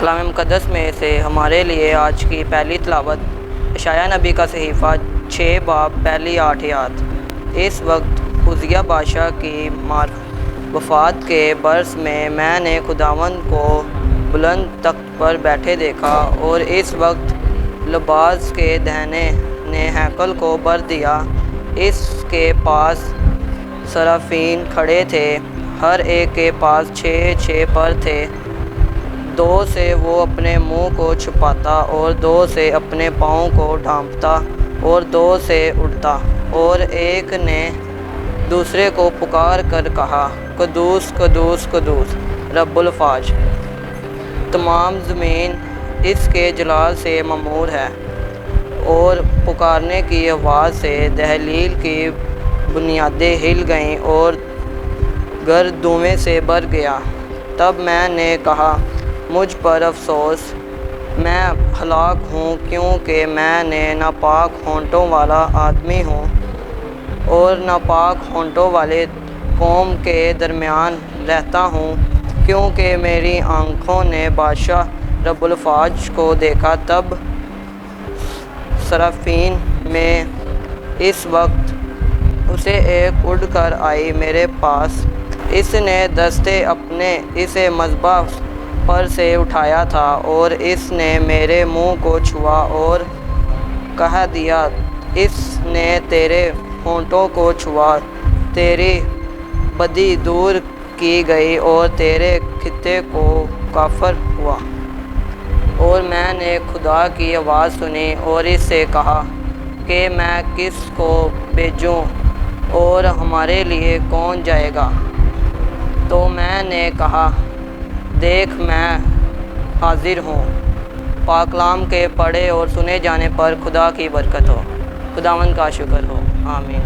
کلام مقدس میں سے ہمارے لیے آج کی پہلی تلاوت اشعیاء نبی کا صحیفہ 6 باب پہلی 8 آیات۔ اس وقت عزیہ بادشاہ کی وفات کے برس میں نے خداوند کو بلند تخت پر بیٹھے دیکھا، اور اس وقت لباس کے دہنے نے ہیکل کو بھر دیا۔ اس کے پاس صرافین کھڑے تھے، ہر ایک کے پاس 6 پر تھے۔ 2 سے وہ اپنے منہ کو چھپاتا، اور 2 سے اپنے پاؤں کو ڈھانپتا، اور 2 سے اڑتا، اور ایک نے دوسرے کو پکار کر کہا، قدوس قدوس قدوس رب الافواج، تمام زمین اس کے جلال سے معمور ہے۔ اور پکارنے کی آواز سے دہلیل کی بنیادیں ہل گئیں اور گھر دھوئیں سے بھر گیا۔ تب میں نے کہا، مجھ پر افسوس، میں ہلاک ہوں، کیونکہ میں ناپاک ہونٹوں والا آدمی ہوں، اور ناپاک ہونٹوں والے قوم کے درمیان رہتا ہوں، کیونکہ میری آنکھوں نے بادشاہ رب الافواج کو دیکھا۔ تب صرافین میں اس وقت سے ایک اڑ کر آئی میرے پاس۔ اس نے دستے اپنے اس مذبح پر سے اٹھایا تھا، اور اس نے میرے منہ کو چھوا اور کہہ دیا، اس نے تیرے ہونٹوں کو چھوا، تیری بدی دور کی گئی اور تیرے خطے کو غفر ہوا۔ اور میں نے خدا کی آواز سنی اور اس سے کہا کہ میں کس کو بھیجوں اور ہمارے لیے کون جائے گا؟ تو میں نے کہا، دیکھ میں حاضر ہوں۔ پاک کلام کے پڑھے اور سنے جانے پر خدا کی برکت ہو۔ خداوند کا شکر ہو، آمین۔